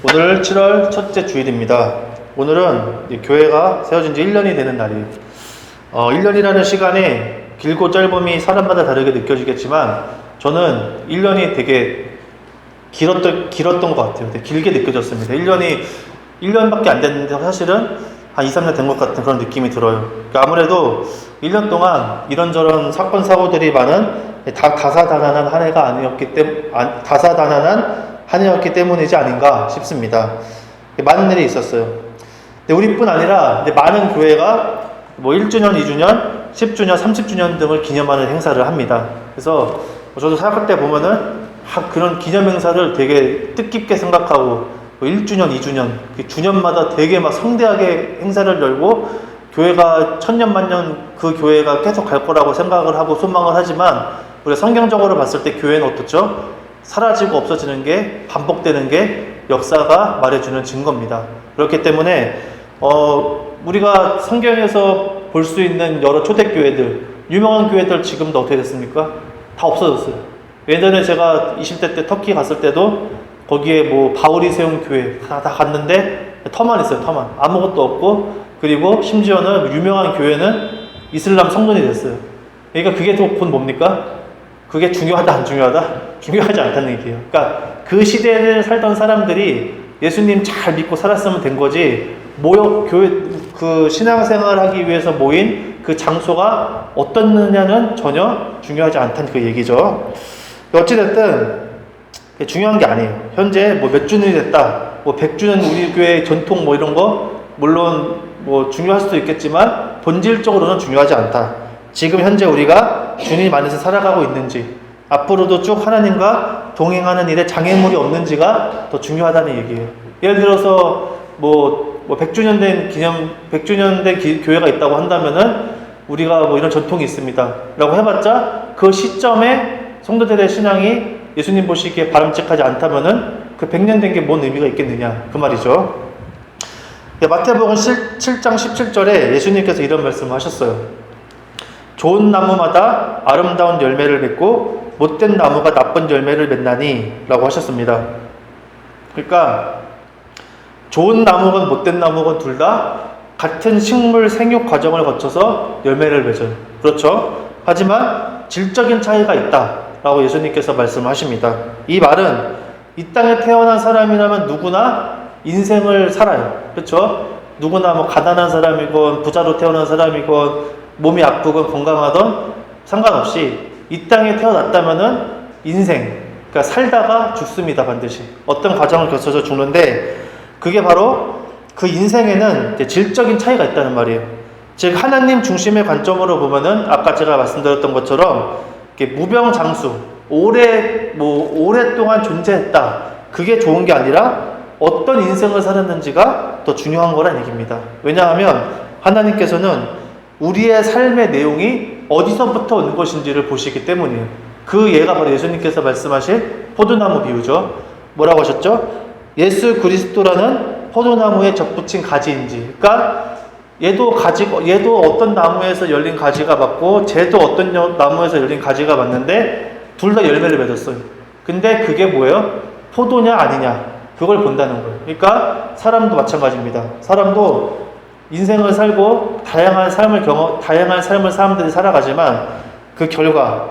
오늘 7월 첫째 주일입니다. 오늘은 교회가 세워진 지 1년이 되는 날이에요. 1년이라는 시간이 길고 짧음이 사람마다 다르게 느껴지겠지만 저는 1년이 되게 길었던 것 같아요. 되게 길게 느껴졌습니다. 1년밖에 안 됐는데 사실은 한 2, 3년 된 것 같은 그런 느낌이 들어요. 그러니까 아무래도 1년 동안 이런저런 사건, 사고들이 많은 다사다난한 한 해였기 때문이지 아닌가 싶습니다. 많은 일이 있었어요. 근데 우리뿐 아니라 많은 교회가 1주년, 2주년, 10주년, 30주년 등을 기념하는 행사를 합니다. 그래서 저도 사역할 때 보면은 그런 기념 행사를 되게 뜻깊게 생각하고 1주년, 2주년, 주년마다 되게 성대하게 행사를 열고 교회가 천년만년 그 교회가 계속 갈 거라고 생각을 하고 소망을 하지만 우리가 성경적으로 봤을 때 교회는 어떻죠? 사라지고 없어지는 게 반복되는 게 역사가 말해주는 증거입니다. 그렇기 때문에 우리가 성경에서 볼 수 있는 여러 초대교회들, 유명한 교회들 지금도 어떻게 됐습니까? 다 없어졌어요. 예전에 제가 20대 때 터키 갔을 때도 거기에 바울이 세운 교회 다 갔는데 터만 있어요. 터만. 아무것도 없고, 그리고 심지어는 유명한 교회는 이슬람 성전이 됐어요. 그러니까 그게 곧 뭡니까? 그게 중요하다 안 중요하다? 중요하지 않다는 얘기예요. 그러니까 그 시대를 살던 사람들이 예수님 잘 믿고 살았으면 된 거지, 교회 신앙생활을 하기 위해서 모인 그 장소가 어떻느냐는 전혀 중요하지 않다는 그 얘기죠. 어찌됐든 중요한 게 아니에요. 현재 몇 주년이 됐다, 100주년 우리 교회 전통 이런 거 물론 중요할 수도 있겠지만 본질적으로는 중요하지 않다. 지금 현재 우리가 주님 안에서 살아가고 있는지, 앞으로도 쭉 하나님과 동행하는 일에 장애물이 없는지가 더 중요하다는 얘기예요. 예를 들어서 100주년 된 교회가 있다고 한다면은 우리가 이런 전통이 있습니다 라고 해봤자 그 시점에 성도들의 신앙이 예수님 보시기에 바람직하지 않다면은 그 100년 된 게 뭔 의미가 있겠느냐 그 말이죠. 마태복음 7장 17절에 예수님께서 이런 말씀을 하셨어요. 좋은 나무마다 아름다운 열매를 맺고 못된 나무가 나쁜 열매를 맺나니 라고 하셨습니다. 그러니까 좋은 나무건 못된 나무건 둘 다 같은 식물 생육 과정을 거쳐서 열매를 맺어요. 그렇죠? 하지만 질적인 차이가 있다 라고 예수님께서 말씀하십니다. 이 말은 이 땅에 태어난 사람이라면 누구나 인생을 살아요. 그렇죠? 누구나 가난한 사람이건 부자로 태어난 사람이건 몸이 아프건 건강하던 상관없이 이 땅에 태어났다면은 인생, 그러니까 살다가 죽습니다. 반드시 어떤 과정을 거쳐서 죽는데, 그게 바로 그 인생에는 질적인 차이가 있다는 말이에요. 즉 하나님 중심의 관점으로 보면은 아까 제가 말씀드렸던 것처럼 무병장수, 오랫동안 존재했다, 그게 좋은 게 아니라 어떤 인생을 살았는지가 더 중요한 거란 얘기입니다. 왜냐하면 하나님께서는 우리의 삶의 내용이 어디서부터 온 것인지를 보시기 때문이에요. 그 예가 바로 예수님께서 말씀하신 포도나무 비유죠. 뭐라고 하셨죠? 예수 그리스도라는 포도나무에 접붙인 가지인지. 그러니까 얘도 어떤 나무에서 열린 가지가 맞고 쟤도 어떤 나무에서 열린 가지가 맞는데 둘 다 열매를 맺었어요. 근데 그게 뭐예요? 포도냐 아니냐, 그걸 본다는 거예요. 그러니까 사람도 마찬가지입니다. 사람도 인생을 살고 다양한 삶을 사람들이 살아가지만 그 결과,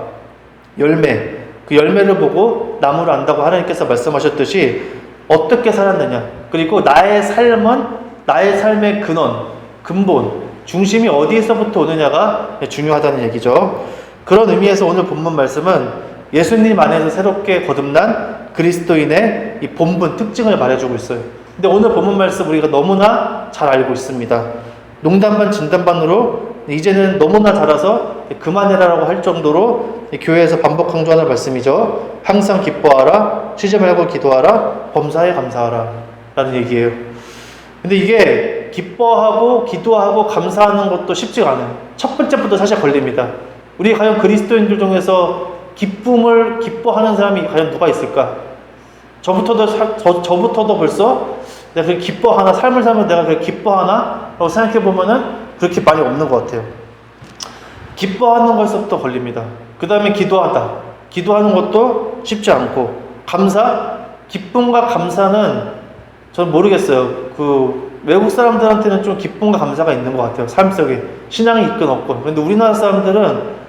그 열매를 보고 나무를 안다고 하나님께서 말씀하셨듯이 어떻게 살았느냐, 그리고 나의 삶의 근본, 중심이 어디에서부터 오느냐가 중요하다는 얘기죠. 그런 의미에서 오늘 본문 말씀은 예수님 안에서 새롭게 거듭난 그리스도인의 이 본분, 특징을 말해주고 있어요. 근데 오늘 본문 말씀 우리가 너무나 잘 알고 있습니다. 농담반 진담반으로 이제는 너무나 잘아서 그만해라라고 할 정도로 교회에서 반복 강조하는 말씀이죠. 항상 기뻐하라, 쉬지 말고 기도하라, 범사에 감사하라 라는 얘기예요. 근데 이게 기뻐하고 기도하고 감사하는 것도 쉽지가 않아요. 첫 번째부터 사실 걸립니다. 우리 과연 그리스도인들 중에서 기쁨을 기뻐하는 사람이 과연 누가 있을까? 저부터도 벌써 내가 그렇게 기뻐하나, 삶을 살면 내가 그렇게 기뻐하나? 라고 생각해보면은 그렇게 많이 없는 것 같아요. 기뻐하는 것부터 걸립니다. 그 다음에 기도하는 것도 쉽지 않고, 기쁨과 감사는 전 모르겠어요. 그 외국 사람들한테는 좀 기쁨과 감사가 있는 것 같아요. 삶 속에 신앙이 있건 없건. 근데 우리나라 사람들은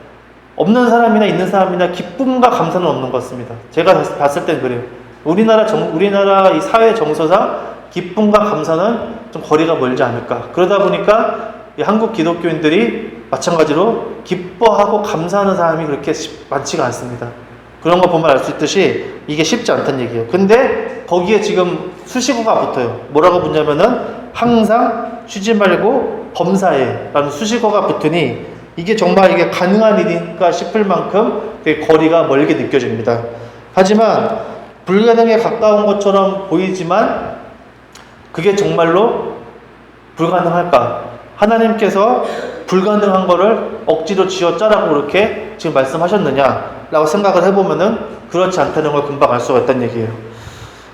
없는 사람이나 있는 사람이나 기쁨과 감사는 없는 것 같습니다. 제가 봤을 땐 그래요. 우리나라 이 사회 정서상 기쁨과 감사는 좀 거리가 멀지 않을까. 그러다 보니까 이 한국 기독교인들이 마찬가지로 기뻐하고 감사하는 사람이 그렇게 많지가 않습니다. 그런 거 보면 알 수 있듯이 이게 쉽지 않다는 얘기예요. 근데 거기에 지금 수식어가 붙어요. 뭐라고 붙냐면은 항상 쉬지 말고 범사에 라는 수식어가 붙으니 이게 정말 이게 가능한 일인가 싶을 만큼 되게 거리가 멀게 느껴집니다. 하지만 불가능에 가까운 것처럼 보이지만 그게 정말로 불가능할까? 하나님께서 불가능한 거를 억지로 쥐어짜라고 그렇게 지금 말씀하셨느냐라고 생각을 해보면은 그렇지 않다는 걸 금방 알 수가 있다는 얘기예요.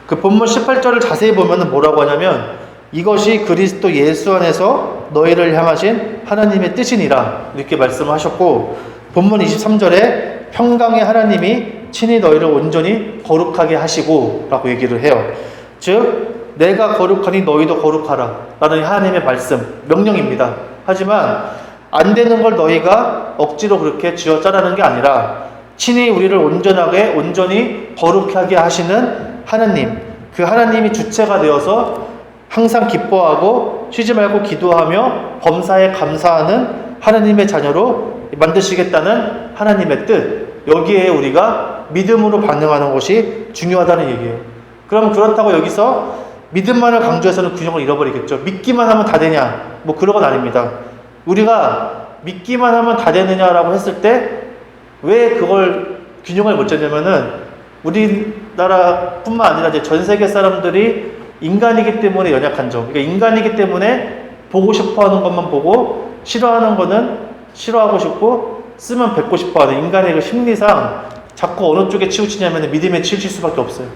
그 본문 18절을 자세히 보면은 뭐라고 하냐면 이것이 그리스도 예수 안에서 너희를 향하신 하나님의 뜻이니라 이렇게 말씀하셨고 본문 23절에 평강의 하나님이 친히 너희를 온전히 거룩하게 하시고 라고 얘기를 해요. 즉 내가 거룩하니 너희도 거룩하라 라는 하나님의 말씀, 명령입니다. 하지만 안 되는 걸 너희가 억지로 그렇게 쥐어짜라는 게 아니라 친히 우리를 온전히 거룩하게 하시는 하나님, 그 하나님이 주체가 되어서 항상 기뻐하고 쉬지 말고 기도하며 범사에 감사하는 하나님의 자녀로 만드시겠다는 하나님의 뜻, 여기에 우리가 믿음으로 반응하는 것이 중요하다는 얘기예요. 그럼 그렇다고 여기서 믿음만을 강조해서는 균형을 잃어버리겠죠. 믿기만 하면 다 되냐? 뭐 그런 건 아닙니다. 우리가 믿기만 하면 다 되느냐라고 했을 때 왜 그걸 균형을 못 잡냐면은 우리나라뿐만 아니라 이제 전 세계 사람들이 인간이기 때문에 연약한 점. 그러니까 인간이기 때문에 보고 싶어 하는 것만 보고 싫어하는 거는 싫어하고 싶고 쓰면 뱉고 싶어 하는 인간의 그 심리상 자꾸 어느 쪽에 치우치냐면 믿음에 치우칠 수밖에 없어요.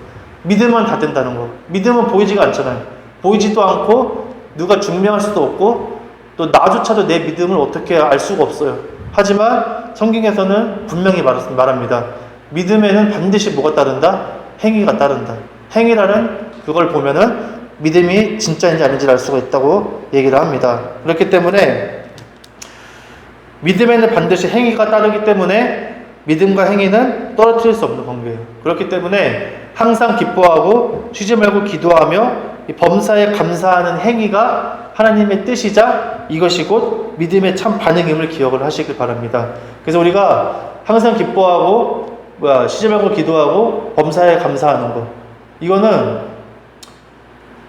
믿으면 다 된다는 거. 믿음은 보이지가 않잖아요. 보이지도 않고 누가 증명할 수도 없고 또 나조차도 내 믿음을 어떻게 알 수가 없어요. 하지만 성경에서는 분명히 말합니다. 믿음에는 반드시 뭐가 따른다? 행위가 따른다. 행위라는 그걸 보면은 믿음이 진짜인지 아닌지를 알 수가 있다고 얘기를 합니다. 그렇기 때문에 믿음에는 반드시 행위가 따르기 때문에 믿음과 행위는 떨어뜨릴 수 없는 관계예요. 그렇기 때문에 항상 기뻐하고 쉬지 말고 기도하며 범사에 감사하는 행위가 하나님의 뜻이자 이것이 곧 믿음의 참 반응임을 기억을 하시길 바랍니다. 그래서 우리가 항상 기뻐하고 쉬지 말고 기도하고 범사에 감사하는 것, 이거는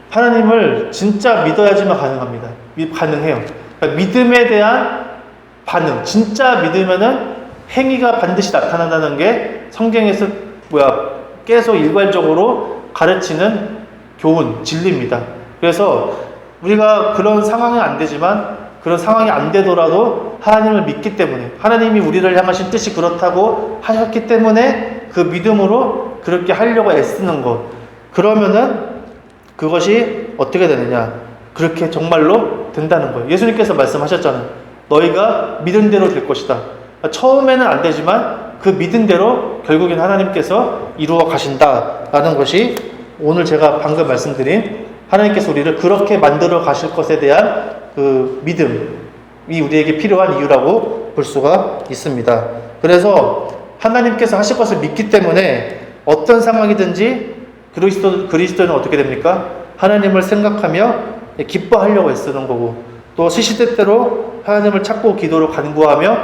하나님을 진짜 믿어야지만 가능합니다. 가능해요. 그러니까 믿음에 대한 반응, 진짜 믿으면은 행위가 반드시 나타난다는 게 성경에서 계속 일괄적으로 가르치는 교훈, 진리입니다. 그래서 우리가 그런 상황이 안 되지만 그런 상황이 안 되더라도 하나님을 믿기 때문에 하나님이 우리를 향하신 뜻이 그렇다고 하셨기 때문에 그 믿음으로 그렇게 하려고 애쓰는 것, 그러면은 그것이 어떻게 되느냐? 그렇게 정말로 된다는 거예요. 예수님께서 말씀하셨잖아요. 너희가 믿은 대로 될 것이다. 처음에는 안 되지만 그 믿은 대로 결국엔 하나님께서 이루어 가신다라는 것이 오늘 제가 방금 말씀드린 하나님께서 우리를 그렇게 만들어 가실 것에 대한 그 믿음이 우리에게 필요한 이유라고 볼 수가 있습니다. 그래서 하나님께서 하실 것을 믿기 때문에 어떤 상황이든지 그리스도는 어떻게 됩니까? 하나님을 생각하며 기뻐하려고 애쓰는 거고, 또 시시때때로 하나님을 찾고 기도로 간구하며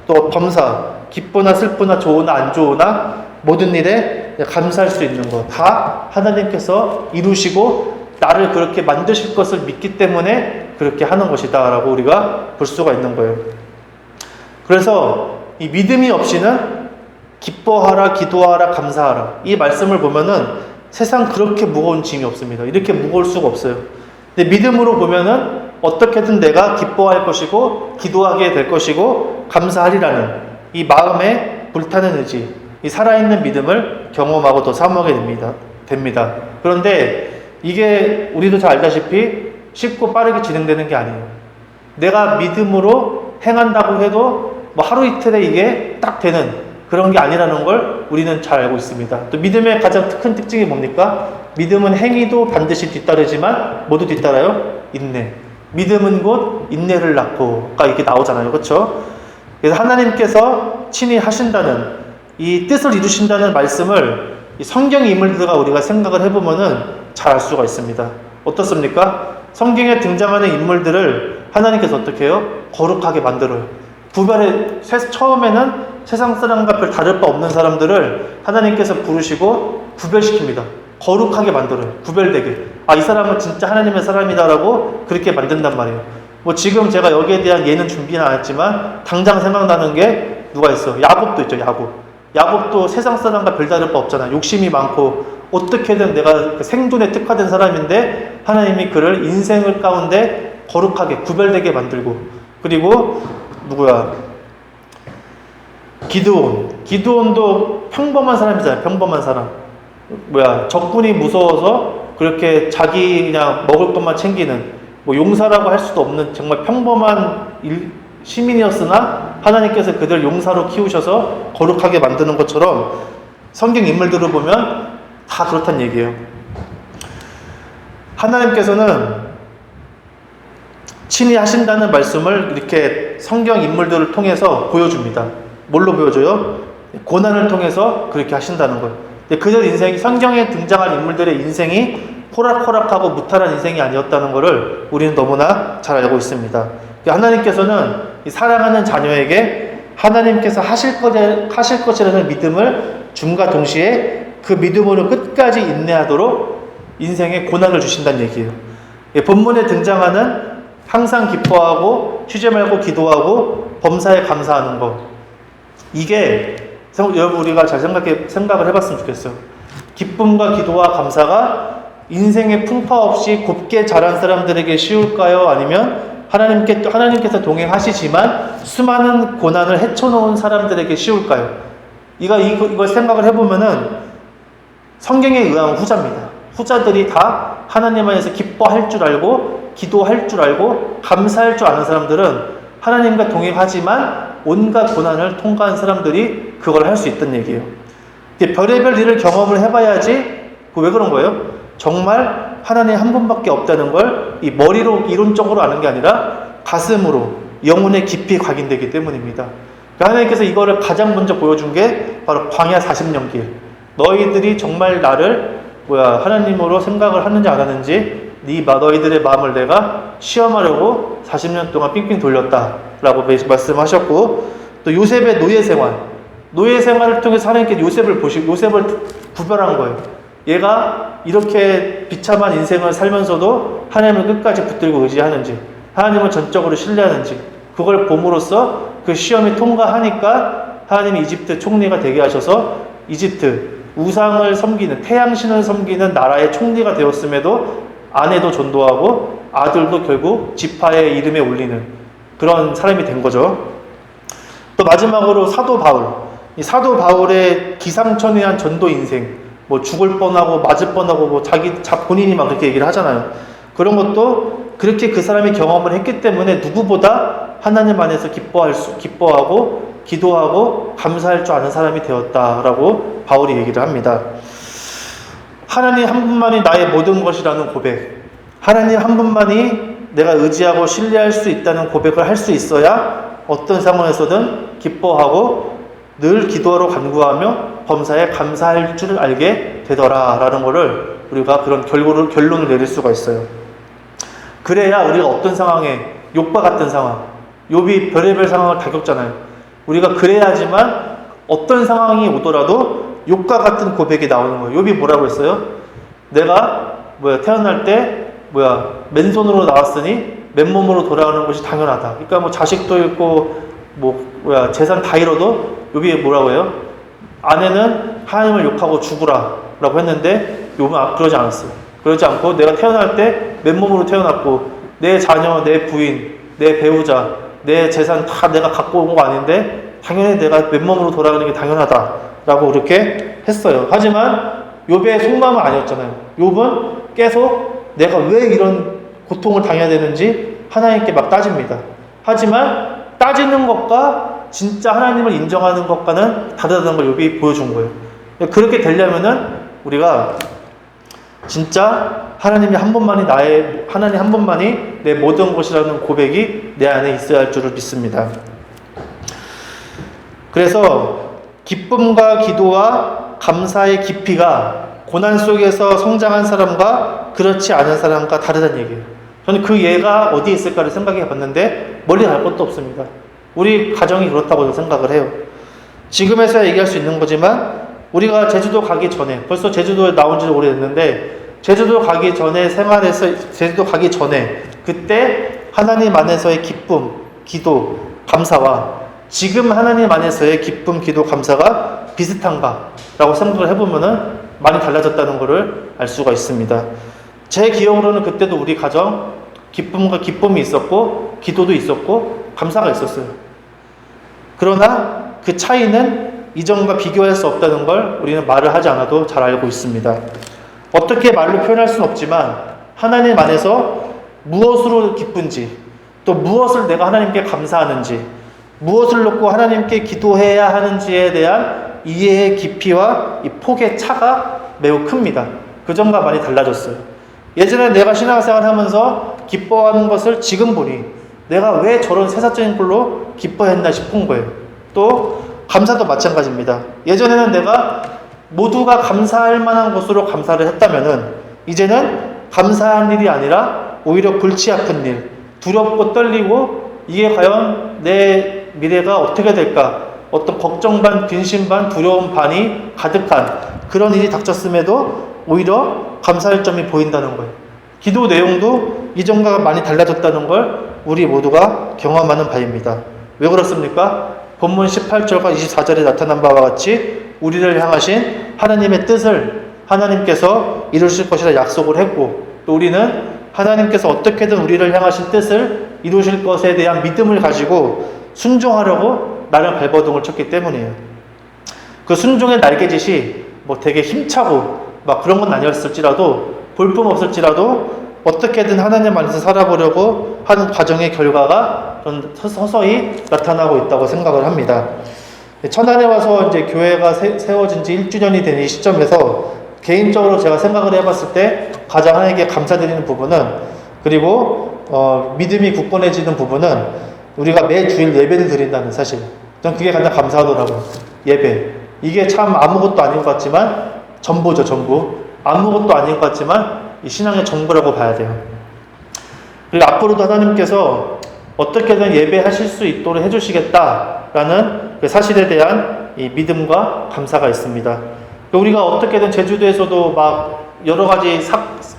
또 범사, 기쁘나 슬프나 좋으나 안 좋으나 모든 일에 감사할 수 있는 것, 다 하나님께서 이루시고 나를 그렇게 만드실 것을 믿기 때문에 그렇게 하는 것이다 라고 우리가 볼 수가 있는 거예요. 그래서 이 믿음이 없이는 기뻐하라, 기도하라, 감사하라, 이 말씀을 보면은 세상 그렇게 무거운 짐이 없습니다. 이렇게 무거울 수가 없어요. 근데 믿음으로 보면은 어떻게든 내가 기뻐할 것이고 기도하게 될 것이고 감사하리라는 이 마음에 불타는 의지, 이 살아있는 믿음을 경험하고 더 사모하게 됩니다. 그런데 이게 우리도 잘 알다시피 쉽고 빠르게 진행되는 게 아니에요. 내가 믿음으로 행한다고 해도 뭐 하루 이틀에 이게 딱 되는 그런 게 아니라는 걸 우리는 잘 알고 있습니다. 또 믿음의 가장 큰 특징이 뭡니까? 믿음은 행위도 반드시 뒤따르지만 모두 뒤따라요? 인내. 믿음은 곧 인내를 낳고, 아까 이렇게 나오잖아요. 그렇죠? 그래서 하나님께서 친히 하신다는 이 뜻을 이루신다는 말씀을 이 성경의 인물들과 우리가 생각을 해보면은 잘 알 수가 있습니다. 어떻습니까? 성경에 등장하는 인물들을 하나님께서 어떻게 해요? 거룩하게 만들어요. 처음에는 세상 사람과 별 다를 바 없는 사람들을 하나님께서 부르시고 구별시킵니다. 거룩하게 만들어요. 구별되게. 아, 이 사람은 진짜 하나님의 사람이다라고 그렇게 만든단 말이에요. 뭐 지금 제가 여기에 대한 예는 준비는 안 했지만 당장 생각나는 게 누가 있어? 야곱도 있죠. 야곱도 세상 사람과 별다를 바 없잖아요. 욕심이 많고 어떻게든 내가 생존에 특화된 사람인데 하나님이 그를 인생을 가운데 거룩하게 구별되게 만들고, 그리고 누구야? 기드온도 평범한 사람이잖아요. 평범한 사람. 적군이 무서워서 그렇게 자기 그냥 먹을 것만 챙기는, 뭐 용사라고 할 수도 없는 정말 평범한 시민이었으나 하나님께서 그들 용사로 키우셔서 거룩하게 만드는 것처럼 성경 인물들을 보면 다 그렇단 얘기예요. 하나님께서는 친히 하신다는 말씀을 이렇게 성경 인물들을 통해서 보여줍니다. 뭘로 보여줘요? 고난을 통해서 그렇게 하신다는 거예요. 그들 인생이, 성경에 등장한 인물들의 인생이 호락호락하고 무탈한 인생이 아니었다는 것을 우리는 너무나 잘 알고 있습니다. 하나님께서는 사랑하는 자녀에게 하나님께서 하실 것이라는 믿음을 줌과 동시에 그 믿음으로 끝까지 인내하도록 인생에 고난을 주신다는 얘기예요. 본문에 등장하는 항상 기뻐하고 쉬지 말고 기도하고 범사에 감사하는 것, 이게 여러분 우리가 잘 생각을 해봤으면 좋겠어요. 기쁨과 기도와 감사가 인생의 풍파 없이 곱게 자란 사람들에게 쉬울까요? 아니면 하나님께서 동행하시지만 수많은 고난을 헤쳐놓은 사람들에게 쉬울까요? 이걸 생각을 해보면은 성경에 의하면 후자입니다. 후자들이 다 하나님 안에서 기뻐할 줄 알고 기도할 줄 알고 감사할 줄 아는 사람들은 하나님과 동행하지만 온갖 고난을 통과한 사람들이 그걸 할 수 있다는 얘기예요. 별의별 일을 경험을 해봐야지. 왜 그런 거예요? 정말 하나님 한 분밖에 없다는 걸 이 머리로 이론적으로 아는 게 아니라 가슴으로 영혼의 깊이 각인되기 때문입니다. 하나님께서 이거를 가장 먼저 보여준 게 바로 광야 40년 길. 너희들이 정말 나를 하나님으로 생각을 하는지 안 하는지 너희들의 마음을 내가 시험하려고 40년 동안 삥삥 돌렸다라고 말씀하셨고, 또 요셉의 노예 생활을 통해서 하나님께 요셉을 구별한 거예요. 얘가 이렇게 비참한 인생을 살면서도 하나님을 끝까지 붙들고 의지하는지, 하나님을 전적으로 신뢰하는지, 그걸 봄으로써 그 시험에 통과하니까 하나님이 이집트 총리가 되게 하셔서 이집트 우상을 섬기는, 태양신을 섬기는 나라의 총리가 되었음에도 아내도 전도하고 아들도 결국 지파의 이름에 올리는 그런 사람이 된 거죠. 또 마지막으로 사도 바울. 이 사도 바울의 기상천외한 전도 인생, 죽을 뻔하고 맞을 뻔하고 본인이 막 그렇게 얘기를 하잖아요. 그런 것도 그렇게 그 사람이 경험을 했기 때문에 누구보다 하나님 안에서 기뻐하고 기도하고 감사할 줄 아는 사람이 되었다라고 바울이 얘기를 합니다. 하나님 한 분만이 나의 모든 것이라는 고백, 하나님 한 분만이 내가 의지하고 신뢰할 수 있다는 고백을 할 수 있어야 어떤 상황에서든 기뻐하고 늘 기도하러 간구하며 범사에 감사할 줄 알게 되더라라는 것을 우리가 그런 결론을 내릴 수가 있어요. 그래야 우리가 어떤 상황에, 욥과 같은 상황, 욥이 별의별 상황을 다 겪잖아요. 우리가 그래야지만 어떤 상황이 오더라도 욥과 같은 고백이 나오는 거예요. 욥이 뭐라고 했어요? 내가 태어날 때 맨손으로 나왔으니 맨몸으로 돌아가는 것이 당연하다. 그러니까 자식도 있고 재산 다 잃어도 욥이 뭐라고 해요? 아내는 하나님을 욕하고 죽으라 라고 했는데 욥은 그러지 않았어요. 그러지 않고 내가 태어날 때 맨몸으로 태어났고 내 자녀, 내 부인, 내 배우자, 내 재산 다 내가 갖고 온 거 아닌데 당연히 내가 맨몸으로 돌아가는 게 당연하다 라고 그렇게 했어요. 하지만 욥의 속마음은 아니었잖아요. 욥은 계속 내가 왜 이런 고통을 당해야 되는지 하나님께 막 따집니다. 하지만 따지는 것과 진짜 하나님을 인정하는 것과는 다르다는 걸 욥이 보여준 거예요. 그렇게 되려면은 우리가 진짜 하나님 한 분만이 내 모든 것이라는 고백이 내 안에 있어야 할 줄을 믿습니다. 그래서 기쁨과 기도와 감사의 깊이가 고난 속에서 성장한 사람과 그렇지 않은 사람과 다르다는 얘기예요. 저는 그 예가 어디에 있을까를 생각해 봤는데 멀리 갈 것도 없습니다. 우리 가정이 그렇다고 생각을 해요. 지금에서야 얘기할 수 있는 거지만 우리가 제주도 가기 전에, 벌써 제주도에 나온 지도 오래됐는데 제주도 가기 전에 제주도 가기 전에 그때 하나님 안에서의 기쁨, 기도, 감사와 지금 하나님 안에서의 기쁨, 기도, 감사가 비슷한가라고 생각을 해보면은 많이 달라졌다는 것을 알 수가 있습니다. 제 기억으로는 그때도 우리 가정 기쁨이 있었고 기도도 있었고 감사가 있었어요. 그러나 그 차이는 이전과 비교할 수 없다는 걸 우리는 말을 하지 않아도 잘 알고 있습니다. 어떻게 말로 표현할 수는 없지만 하나님 안에서 무엇으로 기쁜지, 또 무엇을 내가 하나님께 감사하는지, 무엇을 놓고 하나님께 기도해야 하는지에 대한 이해의 깊이와 이 폭의 차가 매우 큽니다. 그전과 많이 달라졌어요. 예전에 내가 신앙생활 하면서 기뻐하는 것을 지금 보니 내가 왜 저런 세상적인 걸로 기뻐했나 싶은 거예요. 또 감사도 마찬가지입니다. 예전에는 내가 모두가 감사할 만한 것으로 감사를 했다면은 이제는 감사한 일이 아니라 오히려 골치 아픈 일, 두렵고 떨리고 이게 과연 내 미래가 어떻게 될까, 어떤 걱정 반, 근심 반, 두려움 반이 가득한 그런 일이 닥쳤음에도 오히려 감사할 점이 보인다는 거예요. 기도 내용도 이전과 많이 달라졌다는 걸 우리 모두가 경험하는 바입니다. 왜 그렇습니까? 본문 18절과 24절에 나타난 바와 같이 우리를 향하신 하나님의 뜻을 하나님께서 이루실 것이라 약속을 했고, 또 우리는 하나님께서 어떻게든 우리를 향하신 뜻을 이루실 것에 대한 믿음을 가지고 순종하려고 나름 발버둥을 쳤기 때문이에요. 그 순종의 날개짓이 뭐 되게 힘차고 막 그런 건 아니었을지라도, 볼품없을지라도 어떻게든 하나님 안에서 살아보려고 하는 과정의 결과가 서서히 나타나고 있다고 생각을 합니다. 천안에 와서 이제 교회가 세워진 지 1주년이 된 이 시점에서 개인적으로 제가 생각을 해봤을 때 가장 하나님께 감사드리는 부분은, 그리고 믿음이 굳건해지는 부분은 우리가 매 주일 예배를 드린다는 사실. 전 그게 가장 감사하더라고요. 예배. 이게 참 아무것도 아닌 것 같지만 전부죠, 전부. 아무것도 아닌 것 같지만 이 신앙의 전부라고 봐야 돼요. 그리고 앞으로도 하나님께서 어떻게든 예배하실 수 있도록 해주시겠다라는 그 사실에 대한 이 믿음과 감사가 있습니다. 우리가 어떻게든 제주도에서도 막 여러 가지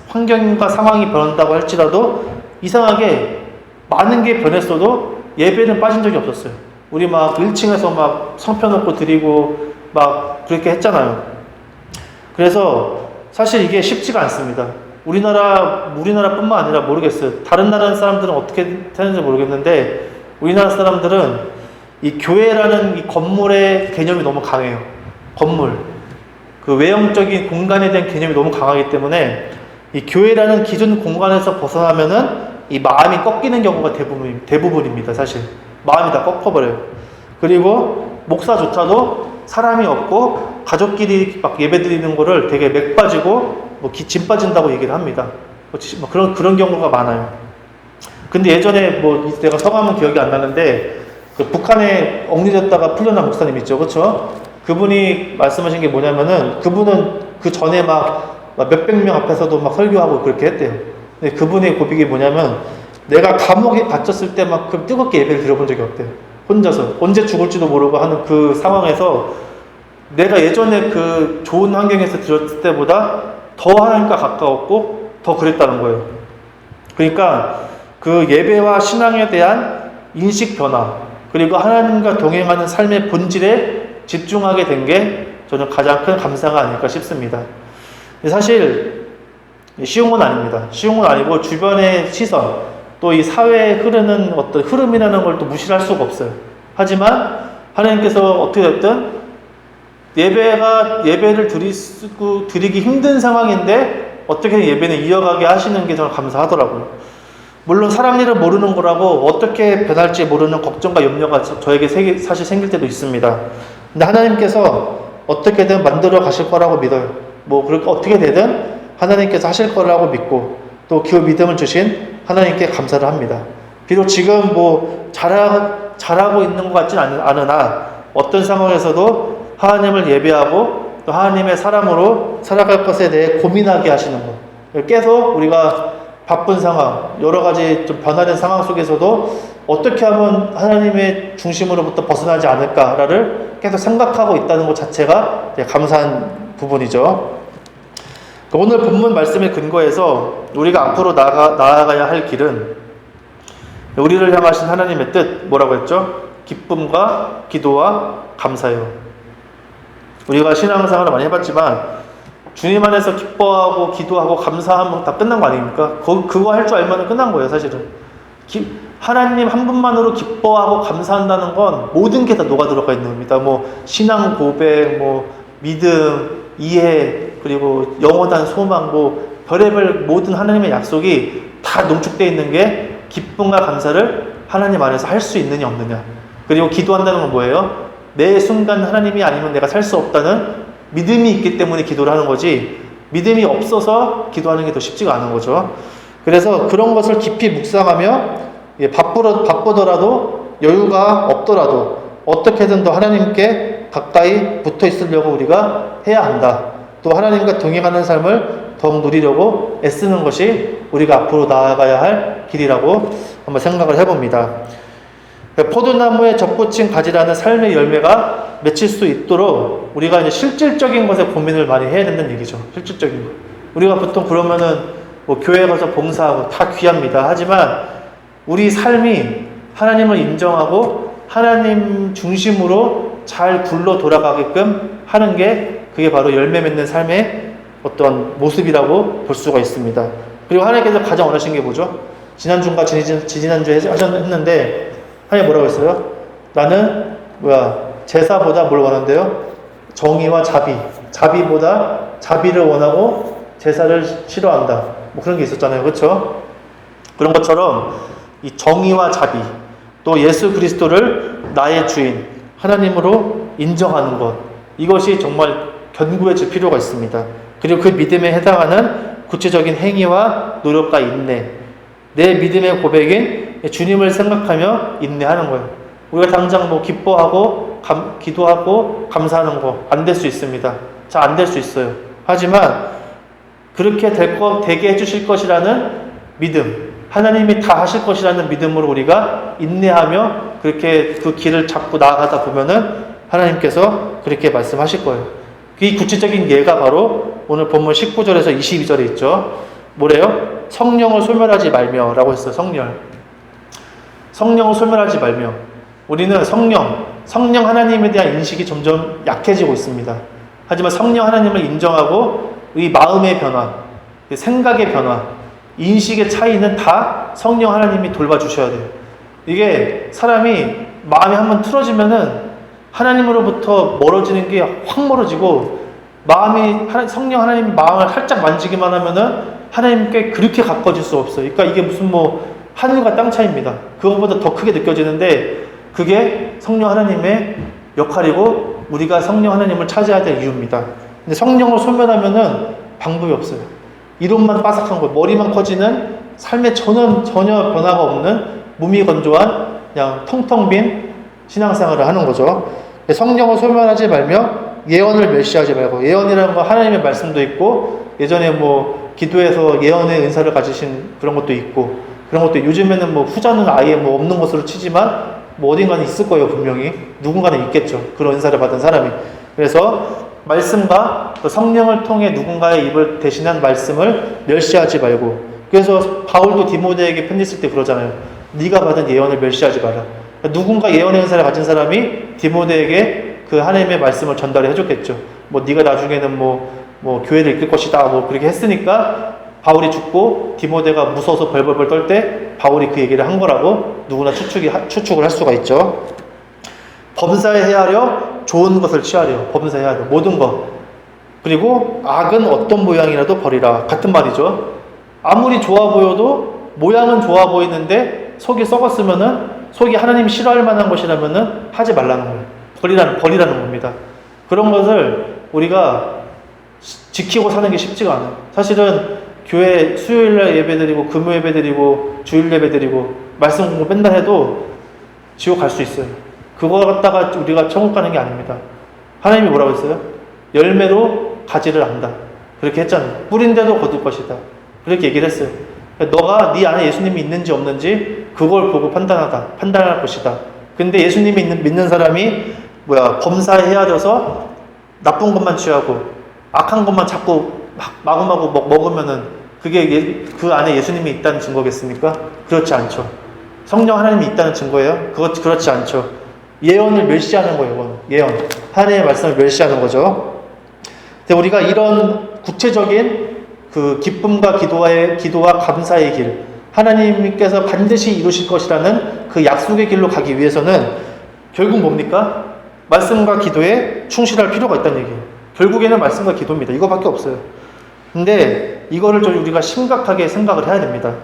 환경과 상황이 변한다고 할지라도 이상하게 많은 게 변했어도 예배는 빠진 적이 없었어요. 우리 막 1층에서 막 성표 놓고 드리고 막 그렇게 했잖아요. 그래서 사실 이게 쉽지가 않습니다. 우리나라뿐만 아니라 모르겠어요. 다른 나라 사람들은 어떻게 하는지 모르겠는데 우리나라 사람들은 이 교회라는 이 건물의 개념이 너무 강해요. 건물. 그 외형적인 공간에 대한 개념이 너무 강하기 때문에 이 교회라는 기존 공간에서 벗어나면은 이 마음이 꺾이는 경우가 대부분입니다. 사실. 마음이 다 꺾어버려요. 그리고 목사조차도 사람이 없고 가족끼리 막 예배 드리는 거를 되게 맥 빠지고 진 빠진다고 얘기를 합니다. 그런 경우가 많아요. 근데 예전에 내가 성함은 기억이 안 나는데 그 북한에 억류됐다가 풀려난 목사님 있죠. 그렇죠? 그분이 말씀하신 게 뭐냐면은 그분은 그 전에 막 몇백 명 앞에서도 막 설교하고 그렇게 했대요. 근데 그분의 고백이 뭐냐면 내가 감옥에 갇혔을 때 막 그 뜨겁게 예배를 드려본 적이 없대요. 혼자서 언제 죽을지도 모르고 하는 그 상황에서 내가 예전에 그 좋은 환경에서 드렸을 때보다 더 하나님과 가까웠고 더 그랬다는 거예요. 그러니까 그 예배와 신앙에 대한 인식 변화, 그리고 하나님과 동행하는 삶의 본질에 집중하게 된 게 저는 가장 큰 감사가 아닐까 싶습니다. 사실 쉬운 건 아닙니다. 쉬운 건 아니고 주변의 시선, 또 이 사회에 흐르는 어떤 흐름이라는 걸 또 무시할 수가 없어요. 하지만 하나님께서 어떻게 됐든 예배를 드리기 힘든 상황인데 어떻게 예배는 이어가게 하시는 게 저는 감사하더라고요. 물론 사람 일을 모르는 거라고 어떻게 변할지 모르는 걱정과 염려가 저에게 사실 생길 때도 있습니다. 근데 하나님께서 어떻게든 만들어 가실 거라고 믿어요. 그렇게 어떻게 되든 하나님께서 하실 거라고 믿고 또 그 믿음을 주신 하나님께 감사를 합니다. 비록 지금 뭐 잘하고 있는 것 같진 않으나 어떤 상황에서도 하나님을 예배하고 또 하나님의 사람으로 살아갈 것에 대해 고민하게 하시는 것. 계속 우리가 바쁜 상황, 여러 가지 좀 변화된 상황 속에서도 어떻게 하면 하나님의 중심으로부터 벗어나지 않을까를 계속 생각하고 있다는 것 자체가 감사한 부분이죠. 오늘 본문 말씀에 근거해서 우리가 앞으로 나아가야 할 길은 우리를 향하신 하나님의 뜻, 뭐라고 했죠? 기쁨과 기도와 감사요. 우리가 신앙생활을 많이 해봤지만 주님 안에서 기뻐하고 기도하고 감사하면 다 끝난 거 아닙니까? 그거 할 줄 알면 끝난 거예요, 사실은. 하나님 한 분만으로 기뻐하고 감사한다는 건 모든 게 다 녹아 들어가 있는 겁니다. 뭐 신앙 고백, 뭐 믿음, 이해, 그리고 영원한 소망, 뭐 별의별 모든 하나님의 약속이 다 농축되어 있는 게 기쁨과 감사를 하나님 안에서 할 수 있느냐 없느냐. 그리고 기도한다는 건 뭐예요? 매 순간 하나님이 아니면 내가 살 수 없다는 믿음이 있기 때문에 기도를 하는 거지, 믿음이 없어서 기도하는 게 더 쉽지가 않은 거죠. 그래서 그런 것을 깊이 묵상하며 바쁘더라도 여유가 없더라도 어떻게든 더 하나님께 가까이 붙어 있으려고 우리가 해야 한다. 또 하나님과 동행하는 삶을 더욱 누리려고 애쓰는 것이 우리가 앞으로 나아가야 할 길이라고 한번 생각을 해봅니다. 포도나무에 접붙인 가지라는 삶의 열매가 맺힐 수 있도록 우리가 이제 실질적인 것에 고민을 많이 해야 된다는 얘기죠. 실질적인 것. 우리가 보통 그러면은 뭐 교회 가서 봉사하고 다 귀합니다. 하지만 우리 삶이 하나님을 인정하고 하나님 중심으로 잘 굴러 돌아가게끔 하는 게 그게 바로 열매 맺는 삶의 어떤 모습이라고 볼 수가 있습니다. 그리고 하나님께서 가장 원하시는 게 뭐죠? 지난주인가 지지난주에 했는데 하나님 뭐라고 했어요? 나는 제사보다 뭘 원한대요? 정의와 자비. 자비보다 자비를 원하고 제사를 싫어한다. 뭐 그런 게 있었잖아요. 그렇죠? 그런 것처럼 이 정의와 자비, 또 예수 그리스도를 나의 주인, 하나님으로 인정하는 것, 이것이 정말 견고해질 필요가 있습니다. 그리고 그 믿음에 해당하는 구체적인 행위와 노력과 인내, 내 믿음의 고백인 주님을 생각하며 인내하는 거예요. 우리가 당장 뭐 기뻐하고 기도하고 감사하는 거 안 될 수 있습니다. 잘 안 될 수 있어요. 하지만 그렇게 되게 해주실 것이라는 믿음, 하나님이 다 하실 것이라는 믿음으로 우리가 인내하며 그렇게 그 길을 잡고 나아가다 보면은 하나님께서 그렇게 말씀하실 거예요. 이 구체적인 예가 바로 오늘 본문 19절에서 22절에 있죠. 뭐래요? 성령을 소멸하지 말며 라고 했어요. 성령을 소멸하지 말며. 우리는 성령 하나님에 대한 인식이 점점 약해지고 있습니다. 하지만 성령 하나님을 인정하고 이 마음의 변화, 생각의 변화, 인식의 차이는 다 성령 하나님이 돌봐주셔야 돼요. 이게 사람이 마음이 한번 틀어지면은 하나님으로부터 멀어지는 게 확 멀어지고, 성령 하나님 마음을 살짝 만지기만 하면은 하나님께 그렇게 가까워질 수 없어요. 그러니까 이게 무슨 뭐 하늘과 땅 차이입니다. 그것보다 더 크게 느껴지는데 그게 성령 하나님의 역할이고 우리가 성령 하나님을 찾아야 될 이유입니다. 근데 성령을 소멸하면은 방법이 없어요. 이론만 빠삭한 거, 머리만 커지는 삶에 전혀 변화가 없는 몸이 건조한 그냥 텅텅 빈 신앙생활을 하는 거죠. 성령을 소멸하지 말며 예언을 멸시하지 말고, 예언이라는 건 하나님의 말씀도 있고 예전에 뭐 기도해서 예언의 은사를 가지신 그런 것도 있고, 그런 것도 요즘에는 뭐 후자는 아예 뭐 없는 것으로 치지만 뭐 어딘가는 있을 거예요. 분명히 누군가는 있겠죠. 그런 은사를 받은 사람이. 그래서 말씀과 또 성령을 통해 누군가의 입을 대신한 말씀을 멸시하지 말고, 그래서 바울도 디모데에게 편지 쓸 때 그러잖아요. 네가 받은 예언을 멸시하지 마라. 누군가 예언의 은사를 가진 사람이 디모데에게 그 하나님의 말씀을 전달해 해줬겠죠. 뭐 네가 나중에는 뭐 교회를 이끌 것이다 뭐 그렇게 했으니까 바울이 죽고 디모데가 무서워서 벌벌벌 떨 때 바울이 그 얘기를 한 거라고 누구나 추측을 할 수가 있죠. 범사에 헤아려 좋은 것을 취하려. 범사에 헤아려 모든 것. 그리고 악은 어떤 모양이라도 버리라. 같은 말이죠. 아무리 좋아 보여도 모양은 좋아 보이는데 속이 썩었으면은, 속이 하나님이 싫어할 만한 것이라면은 하지 말라는 거예요. 버리라는 겁니다. 그런 것을 우리가 지키고 사는 게 쉽지가 않아요. 사실은 교회 수요일날 예배드리고 금요 예배드리고 주일 예배드리고 말씀 공부 맨날 해도 지옥 갈 수 있어요. 그거 갖다가 우리가 천국 가는 게 아닙니다. 하나님이 뭐라고 했어요? 열매로 가지를 안다. 그렇게 했잖아요. 뿌린데도 거둘 것이다. 그렇게 얘기를 했어요. 너가 네 안에 예수님이 있는지 없는지 그걸 보고 판단할 것이다. 근데 예수님이 믿는 사람이 범사에 헤아려서 나쁜 것만 취하고 악한 것만 자꾸 마구마구 먹으면은 그게 그 안에 예수님이 있다는 증거겠습니까? 그렇지 않죠. 성령 하나님이 있다는 증거예요? 그렇지 않죠. 예언을 멸시하는 거예요. 예언. 하나님의 말씀을 멸시하는 거죠. 근데 우리가 이런 구체적인 그 기쁨과 기도와 감사의 길, 하나님께서 반드시 이루실 것이라는 그 약속의 길로 가기 위해서는 결국 뭡니까? 말씀과 기도에 충실할 필요가 있다는 얘기예요. 결국에는 말씀과 기도입니다. 이거밖에 없어요. 근데 이거를 좀 우리가 심각하게 생각을 해야 됩니다.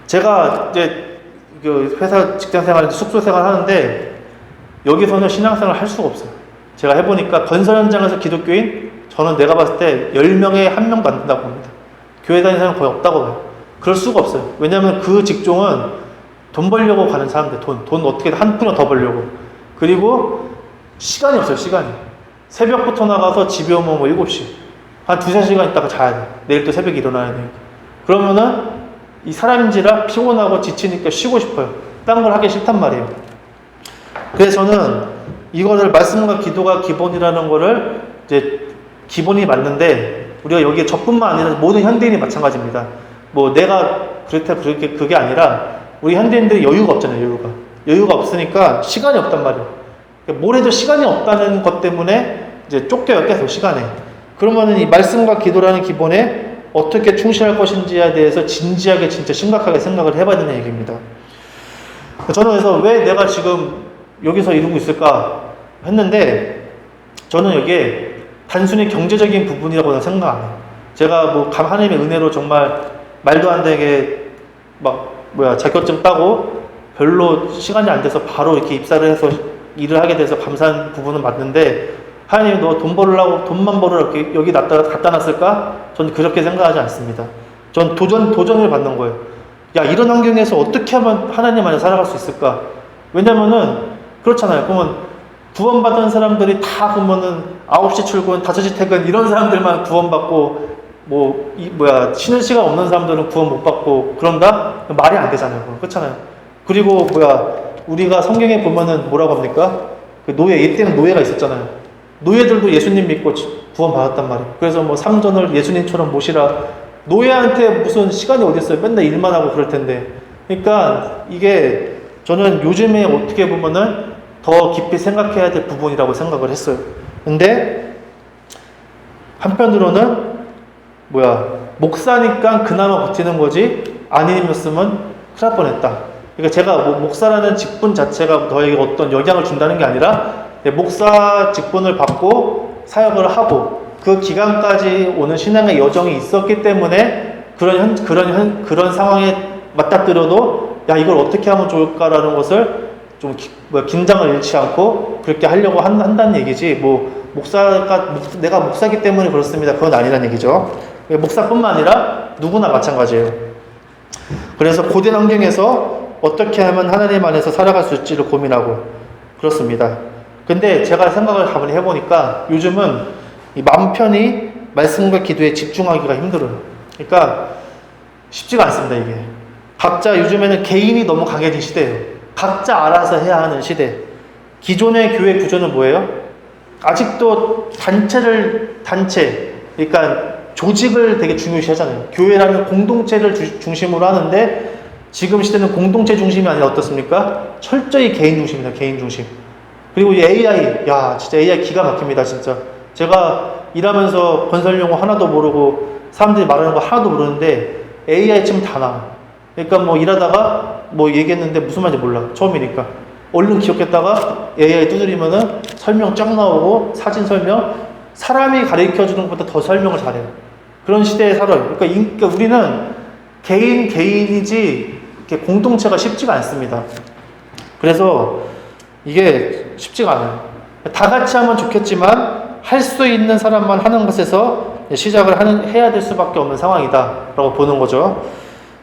제가 이제 회사 직장 생활, 숙소 생활 하는데 여기서는 신앙생활 할 수가 없어요. 제가 해보니까 건설 현장에서 기독교인 저는 내가 봤을 때 10명에 1명도 안 된다고 봅니다. 교회 다니는 사람은 거의 없다고 봐요. 그럴 수가 없어요. 왜냐하면 그 직종은 돈 벌려고 가는 사람들, 돈 어떻게든 한 푼이라도 더 벌려고. 그리고 시간이 없어요. 시간이. 새벽부터 나가서 집에 오면 7시. 한 2-3시간 있다가 자야 돼. 내일 또 새벽에 일어나야 돼. 그러면은 이 사람인지라 피곤하고 지치니까 쉬고 싶어요. 딴 걸 하기 싫단 말이에요. 그래서 저는 이거를 말씀과 기도가 기본이라는 거를 이제 기본이 맞는데 우리가 여기에 저뿐만 아니라 모든 현대인이 마찬가지입니다. 내가 그렇게 그게 아니라 우리 현대인들이 여유가 없잖아요. 여유가 없으니까 시간이 없단 말이에요. 뭘 해도 시간이 없다는 것 때문에 이제 쫓겨요. 계속 시간에. 그러면은 이 말씀과 기도라는 기본에 어떻게 충실할 것인지에 대해서 진지하게 진짜 심각하게 생각을 해봐야 되는 얘기입니다. 저는 그래서 왜 내가 지금 여기서 이러고 있을까 했는데 저는 여기에 단순히 경제적인 부분이라고는 생각 안 해요. 제가 하나님의 은혜로 정말 말도 안 되게 자격증 따고 별로 시간이 안 돼서 바로 이렇게 입사를 해서 일을 하게 돼서 감사한 부분은 맞는데 하나님 너 돈 벌으려고 돈만 벌으라고 여기 갖다 놨을까? 저는 그렇게 생각하지 않습니다. 전 도전을 받는 거예요. 야, 이런 환경에서 어떻게 하면 하나님 안에 살아갈 수 있을까? 왜냐면은 그렇잖아요. 그러면 구원받은 사람들이 다 그러면은 9시 출근, 5시 퇴근 이런 사람들만 구원받고 쉬는 시간 없는 사람들은 구원 못 받고 그런다? 말이 안 되잖아요. 그렇잖아요. 그리고 우리가 성경에 보면은 뭐라고 합니까? 그 노예, 이때는 노예가 있었잖아요. 노예들도 예수님 믿고 구원 받았단 말이에요. 그래서 상전을 예수님처럼 모시라. 노예한테 무슨 시간이 어디 있어요? 맨날 일만 하고 그럴 텐데. 그러니까 이게 저는 요즘에 어떻게 보면은 더 깊이 생각해야 될 부분이라고 생각을 했어요. 근데 한편으로는 목사니까 그나마 버티는 거지 아니었으면 큰일 날 뻔했다. 그러니까 제가 목사라는 직분 자체가 너에게 어떤 영향을 준다는 게 아니라 목사 직분을 받고 사역을 하고 그 기간까지 오는 신앙의 여정이 있었기 때문에 그런 상황에 맞닥뜨려도 야 이걸 어떻게 하면 좋을까라는 것을 좀 긴장을 잃지 않고 그렇게 하려고 한다는 얘기지 내가 목사기 때문에 그렇습니다. 그건 아니라는 얘기죠. 목사뿐만 아니라 누구나 마찬가지예요. 그래서 고된 환경에서 어떻게 하면 하나님 안에서 살아갈 수 있지를 고민하고 그렇습니다. 근데 제가 생각을 가만히 해보니까 요즘은 이 마음 편히 말씀과 기도에 집중하기가 힘들어요. 그러니까 쉽지가 않습니다. 이게 각자 요즘에는 개인이 너무 강해진 시대예요. 각자 알아서 해야 하는 시대. 기존의 교회 구조는 뭐예요? 아직도 단체 그러니까 조직을 되게 중요시 하잖아요. 교회라는 공동체를 중심으로 하는데 지금 시대는 공동체 중심이 아니라 어떻습니까? 철저히 개인 중심이다. 개인 중심. 그리고 이 AI, 진짜 AI 기가 막힙니다. 진짜 제가 일하면서 건설 용어 하나도 모르고 사람들이 말하는 거 하나도 모르는데 AI 치면 다 나와. 그러니까 일하다가 얘기했는데 무슨 말인지 몰라. 처음이니까 얼른 기억했다가 AI 두드리면은 설명 쫙 나오고 사진 설명, 사람이 가르쳐주는 것보다 더 설명을 잘해요. 그런 시대에 살아요. 그러니까 우리는 개인이지 이렇게 공동체가 쉽지가 않습니다. 그래서 이게 쉽지가 않아요. 다 같이 하면 좋겠지만 할 수 있는 사람만 하는 것에서 해야 될 수밖에 없는 상황이다라고 보는 거죠.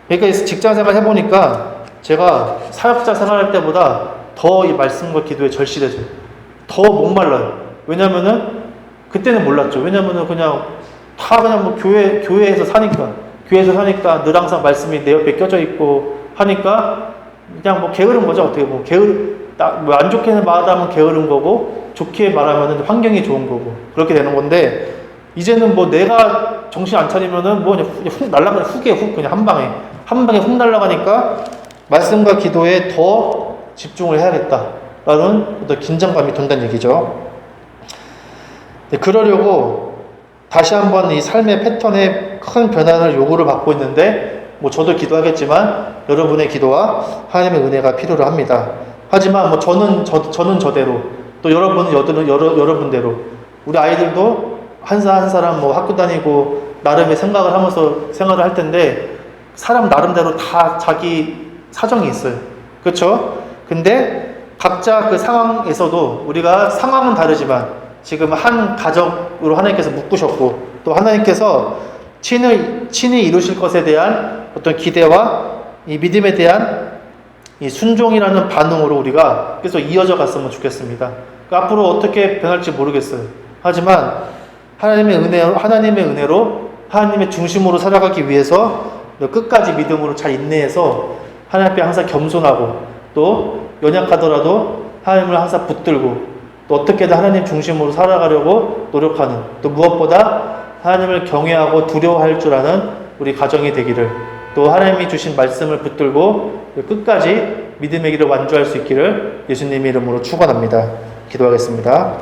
그러니까 직장생활 해보니까 제가 사역자 생활할 때보다 더 이 말씀과 기도에 절실해져요. 더 목말라요. 왜냐면은 그때는 몰랐죠. 왜냐면은 그냥 뭐 교회에서 사니까 늘 항상 말씀이 내 옆에 껴져 있고 하니까 그냥 뭐 게으른 거죠. 어떻게 보면 뭐 안 좋게 말하면 게으른 거고 좋게 말하면 환경이 좋은 거고 그렇게 되는 건데, 이제는 뭐 내가 정신 안 차리면은 뭐 그냥 훅 날아가는 그냥 한 방에 훅 날아가니까 말씀과 기도에 더 집중을 해야겠다라는 어떤 긴장감이 든다는 얘기죠. 그러려고 다시 한번 이 삶의 패턴에 큰 변화를 요구를 받고 있는데, 뭐 저도 기도하겠지만 여러분의 기도와 하나님의 은혜가 필요로 합니다. 하지만 뭐 저는 저대로, 또 여러분은 여러분대로, 우리 아이들도 한 사람 뭐 학교 다니고 나름의 생각을 하면서 생활을 할 텐데, 사람 나름대로 다 자기 사정이 있어요. 그렇죠? 근데 각자 그 상황에서도 우리가 상황은 다르지만 지금 한 가족으로 하나님께서 묶으셨고, 또 하나님께서 친히 이루실 것에 대한 어떤 기대와 이 믿음에 대한 이 순종이라는 반응으로 우리가 계속 이어져 갔으면 좋겠습니다. 그러니까 앞으로 어떻게 변할지 모르겠어요. 하지만 하나님의 은혜로 하나님의 중심으로 살아가기 위해서 끝까지 믿음으로 잘 인내해서 하나님 앞에 항상 겸손하고, 또 연약하더라도 하나님을 항상 붙들고, 또 어떻게든 하나님 중심으로 살아가려고 노력하는, 또 무엇보다 하나님을 경외하고 두려워할 줄 아는 우리 가정이 되기를, 또 하나님이 주신 말씀을 붙들고 끝까지 믿음의 길을 완주할 수 있기를 예수님의 이름으로 축원합니다. 기도하겠습니다.